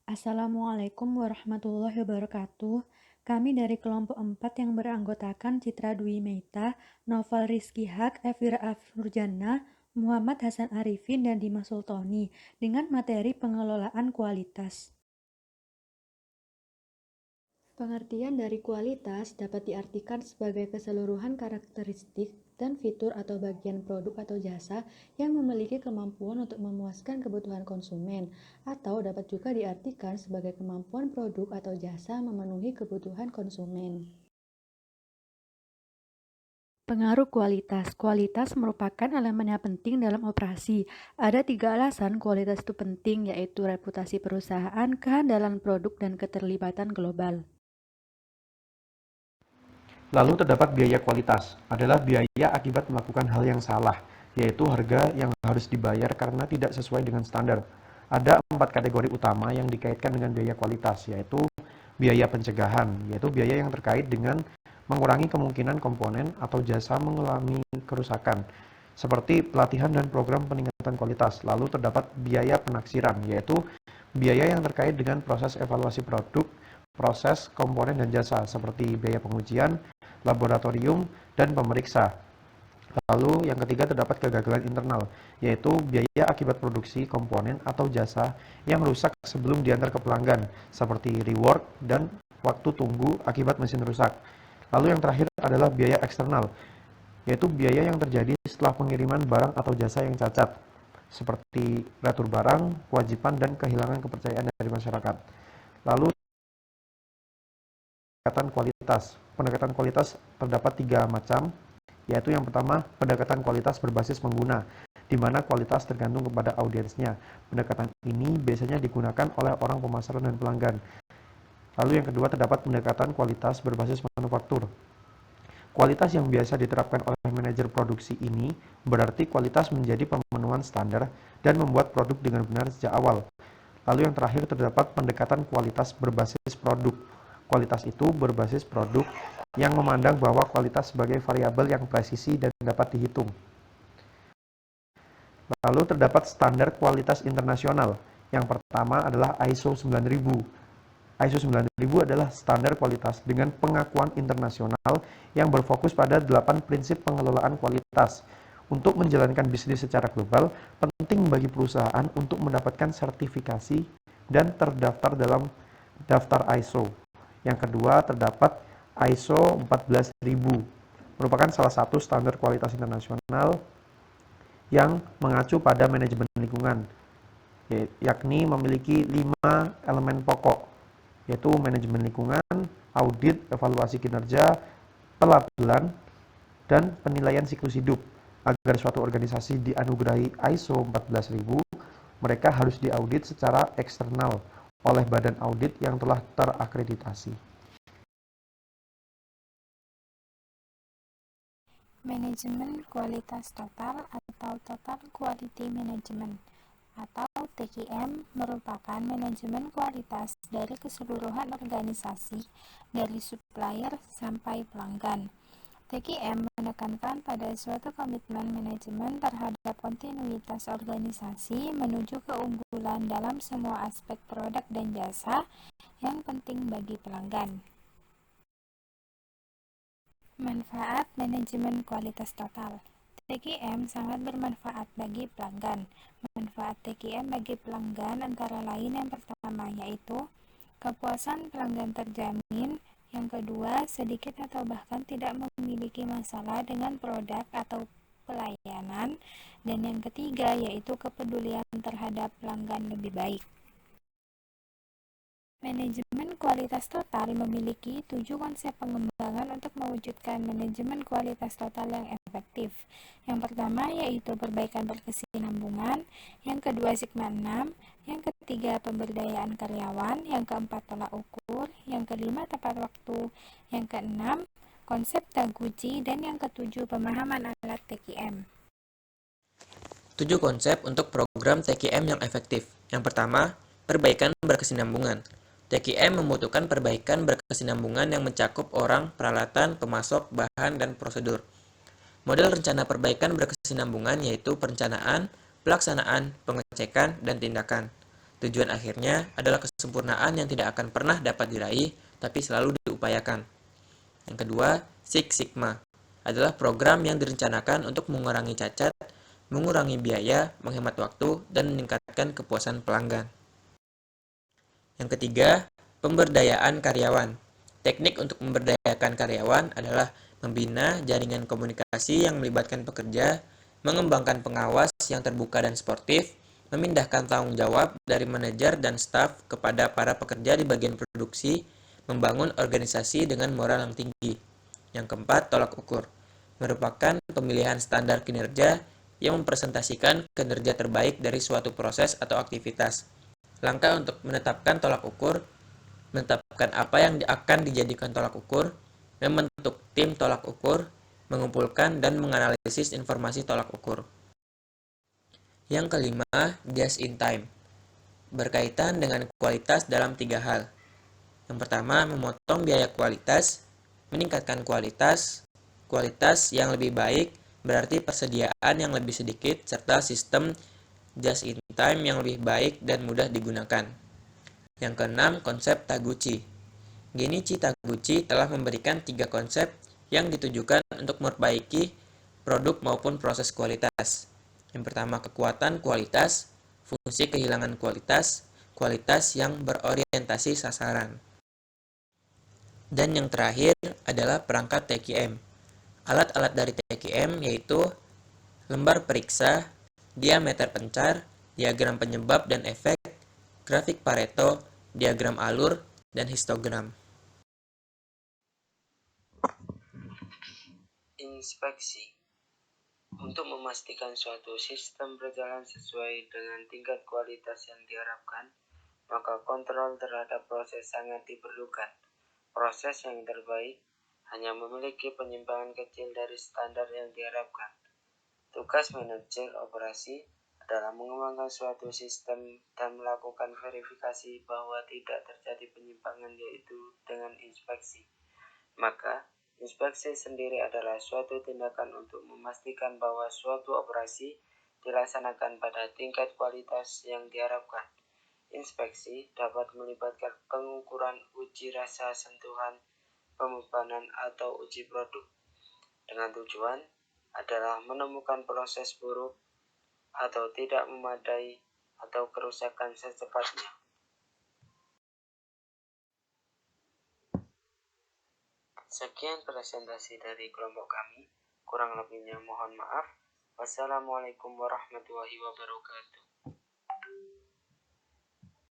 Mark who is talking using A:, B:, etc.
A: Assalamualaikum warahmatullahi wabarakatuh. Kami dari kelompok 4 yang beranggotakan Citra Dwi Meita, Noval Rizky Haq, Evira Afnurjana, Muhammad Hasan Arifin, dan Dimas Sultoni dengan materi pengelolaan kualitas. Pengertian dari kualitas dapat diartikan sebagai keseluruhan karakteristik dan fitur atau bagian produk atau jasa yang memiliki kemampuan untuk memuaskan kebutuhan konsumen, atau dapat juga diartikan sebagai kemampuan produk atau jasa memenuhi kebutuhan konsumen. Pengaruh kualitas. Kualitas merupakan elemen yang penting dalam operasi. Ada 3 alasan kualitas itu penting, yaitu reputasi perusahaan, kehandalan produk, dan keterlibatan global.
B: Lalu terdapat biaya kualitas, adalah biaya akibat melakukan hal yang salah, yaitu harga yang harus dibayar karena tidak sesuai dengan standar. Ada 4 kategori utama yang dikaitkan dengan biaya kualitas, yaitu biaya pencegahan, yaitu biaya yang terkait dengan mengurangi kemungkinan komponen atau jasa mengalami kerusakan, seperti pelatihan dan program peningkatan kualitas. Lalu terdapat biaya penaksiran, yaitu biaya yang terkait dengan proses evaluasi produk, proses, komponen, dan jasa, seperti biaya pengujian, laboratorium, dan pemeriksa. Lalu yang ketiga terdapat kegagalan internal, yaitu biaya akibat produksi komponen atau jasa yang rusak sebelum diantar ke pelanggan, seperti rework dan waktu tunggu akibat mesin rusak. Lalu yang terakhir adalah biaya eksternal, yaitu biaya yang terjadi setelah pengiriman barang atau jasa yang cacat, seperti retur barang, kewajiban, dan kehilangan kepercayaan dari masyarakat. Lalu pendekatan kualitas. Pendekatan kualitas terdapat 3 macam, yaitu yang pertama, pendekatan kualitas berbasis pengguna, di mana kualitas tergantung kepada audiensnya. Pendekatan ini biasanya digunakan oleh orang pemasaran dan pelanggan. Lalu yang kedua, terdapat pendekatan kualitas berbasis manufaktur. Kualitas yang biasa diterapkan oleh manajer produksi ini berarti kualitas menjadi pemenuhan standar dan membuat produk dengan benar sejak awal. Lalu yang terakhir terdapat pendekatan kualitas berbasis produk. Kualitas itu berbasis produk yang memandang bahwa kualitas sebagai variabel yang presisi dan dapat dihitung. Lalu terdapat standar kualitas internasional. Yang pertama adalah ISO 9000. ISO 9000 adalah standar kualitas dengan pengakuan internasional yang berfokus pada 8 prinsip pengelolaan kualitas. Untuk menjalankan bisnis secara global, penting bagi perusahaan untuk mendapatkan sertifikasi dan terdaftar dalam daftar ISO. Yang kedua, terdapat ISO 14000, merupakan salah satu standar kualitas internasional yang mengacu pada manajemen lingkungan, yakni memiliki 5 elemen pokok, yaitu manajemen lingkungan, audit, evaluasi kinerja, pelabelan, dan penilaian siklus hidup. Agar suatu organisasi dianugerahi ISO 14000, mereka harus diaudit secara eksternal oleh badan audit yang telah terakreditasi.
C: Manajemen kualitas total atau Total Quality Management atau TQM merupakan manajemen kualitas dari keseluruhan organisasi, dari supplier sampai pelanggan. TQM menekankan pada suatu komitmen manajemen terhadap kontinuitas organisasi menuju keunggulan dalam semua aspek produk dan jasa yang penting bagi pelanggan. Manfaat manajemen kualitas total. TQM sangat bermanfaat bagi pelanggan. Manfaat TQM bagi pelanggan antara lain yang pertama yaitu kepuasan pelanggan terjamin, yang kedua sedikit atau bahkan tidak memiliki masalah dengan produk atau pelayanan, dan yang ketiga yaitu kepedulian terhadap pelanggan lebih baik. Manajemen kualitas total memiliki 7 konsep pengembangan untuk mewujudkan manajemen kualitas total yang efektif. Yang pertama yaitu perbaikan berkesinambungan, yang kedua Sigma 6, yang ketiga pemberdayaan karyawan, yang keempat tolak ukur, yang kelima tepat waktu, yang keenam konsep Taguchi, dan yang ketujuh pemahaman alat TQM.
D: 7 konsep untuk program TQM yang efektif. Yang pertama, perbaikan berkesinambungan. TQM membutuhkan perbaikan berkesinambungan yang mencakup orang, peralatan, pemasok, bahan, dan prosedur. Model rencana perbaikan berkesinambungan yaitu perencanaan, pelaksanaan, pengecekan, dan tindakan. Tujuan akhirnya adalah kesempurnaan yang tidak akan pernah dapat diraih, tapi selalu diupayakan. Yang kedua, Six Sigma adalah program yang direncanakan untuk mengurangi cacat, mengurangi biaya, menghemat waktu, dan meningkatkan kepuasan pelanggan. Yang ketiga, pemberdayaan karyawan. Teknik untuk memberdayakan karyawan adalah membina jaringan komunikasi yang melibatkan pekerja, mengembangkan pengawas yang terbuka dan sportif, memindahkan tanggung jawab dari manajer dan staf kepada para pekerja di bagian produksi, membangun organisasi dengan moral yang tinggi. Yang keempat, tolak ukur. Merupakan pemilihan standar kinerja yang mempresentasikan kinerja terbaik dari suatu proses atau aktivitas. Langkah untuk menetapkan tolak ukur, menetapkan apa yang akan dijadikan tolak ukur, membentuk tim tolak ukur, mengumpulkan dan menganalisis informasi tolak ukur. Yang kelima, just in time. Berkaitan dengan kualitas dalam 3 hal. Yang pertama, memotong biaya kualitas, meningkatkan kualitas, kualitas yang lebih baik berarti persediaan yang lebih sedikit serta sistem just in time yang lebih baik dan mudah digunakan. Yang keenam, konsep Taguchi. Genichi Taguchi telah memberikan 3 konsep yang ditujukan untuk memperbaiki produk maupun proses kualitas. Yang pertama, kekuatan kualitas, fungsi kehilangan kualitas, kualitas yang berorientasi sasaran. Dan yang terakhir adalah perangkat TQM. Alat-alat dari TQM yaitu lembar periksa, diameter pencar, diagram penyebab dan efek, grafik Pareto, diagram alur, dan histogram.
E: Inspeksi. Untuk memastikan suatu sistem berjalan sesuai dengan tingkat kualitas yang diharapkan, maka kontrol terhadap proses sangat diperlukan. Proses yang terbaik hanya memiliki penyimpangan kecil dari standar yang diharapkan. Tugas manajer operasi adalah mengembangkan suatu sistem dan melakukan verifikasi bahwa tidak terjadi penyimpangan, yaitu dengan inspeksi. Maka, inspeksi sendiri adalah suatu tindakan untuk memastikan bahwa suatu operasi dilaksanakan pada tingkat kualitas yang diharapkan. Inspeksi dapat melibatkan pengukuran uji rasa sentuhan, pembebanan, atau uji produk. Dengan tujuan adalah menemukan proses buruk atau tidak memadai atau kerusakan secepatnya. Sekian presentasi dari kelompok kami. Kurang lebihnya mohon maaf. Wassalamualaikum warahmatullahi wabarakatuh.